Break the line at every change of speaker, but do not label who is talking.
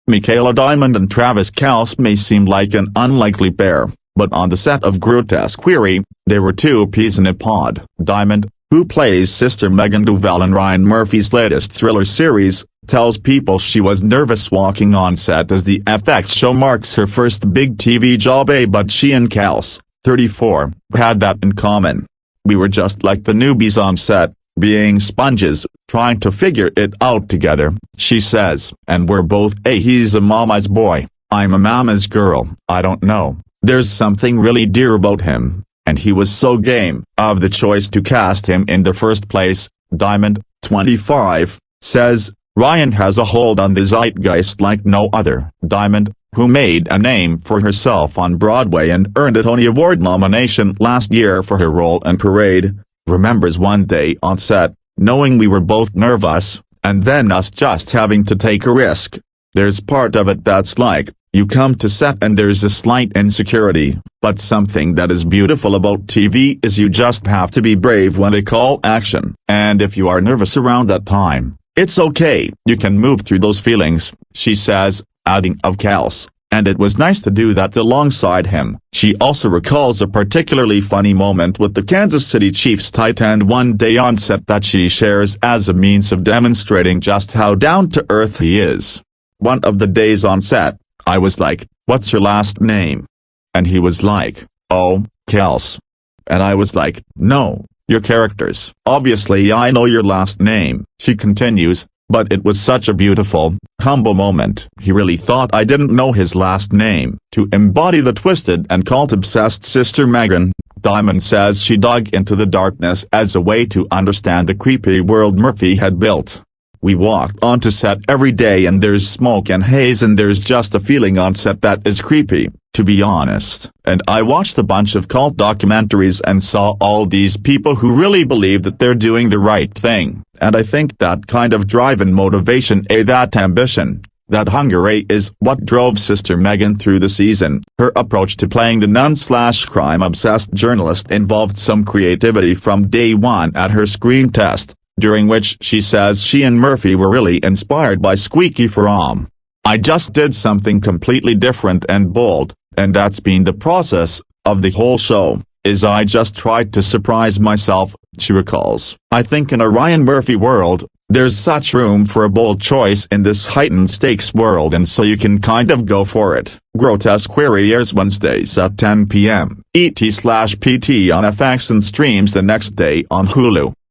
Micaela Diamond and Travis Kelce may seem like an unlikely pair, but on the set of Grotesquerie, they were two peas in a pod. Diamond, who plays Sister Megan Duval in Ryan Murphy's latest thriller series, tells people she was nervous walking on set as the FX show marks her first big TV job. But she and Kelce, 34, had that in common. "We were just like the newbies on set, being sponges, trying to figure it out together," she says. "And we're both he's a mama's boy, I'm a mama's girl. I don't know, there's something really dear about him, and he was so game of the choice to cast him in the first place." Diamond, 25, says, "Ryan has a hold on the zeitgeist like no other." Diamond, who made a name for herself on Broadway and earned a Tony Award nomination last year for her role in Parade, remembers one day on set, knowing we were both nervous, and then us just having to take a risk. "There's part of it that's like, you come to set and there's a slight insecurity, but something that is beautiful about TV is you just have to be brave when they call action. And if you are nervous around that time, it's okay, you can move through those feelings," she says, adding of Kelce, "and it was nice to do that alongside him." She also recalls a particularly funny moment with the Kansas City Chiefs tight end one day on set that she shares as a means of demonstrating just how down-to-earth he is. "One of the days on set, I was like, 'What's your last name?' And he was like, 'Oh, Kelce.' And I was like, 'No, your character's. Obviously I know your last name," she continues, "but it was such a beautiful, humble moment. He really thought I didn't know his last name." To embody the twisted and cult-obsessed Sister Megan, Diamond says she dug into the darkness as a way to understand the creepy world Murphy had built. "We walked onto set every day and there's smoke and haze and there's just a feeling on set that is creepy, to be honest. And I watched a bunch of cult documentaries and saw all these people who really believe that they're doing the right thing, and I think that kind of drive and motivation, that ambition, that hunger, is what drove Sister Megan through the season." Her approach to playing the nun/crime-obsessed journalist involved some creativity from day one at her screen test, during which she says she and Murphy were really inspired by Squeaky from. "I just did something completely different and bold, and that's been the process of the whole show, is I just tried to surprise myself," she recalls. "I think in a Ryan Murphy world, there's such room for a bold choice in this heightened stakes world, and so you can kind of go for it." Grotesquerie airs Wednesdays at 10 p.m. ET/PT on FX and streams the next day on Hulu.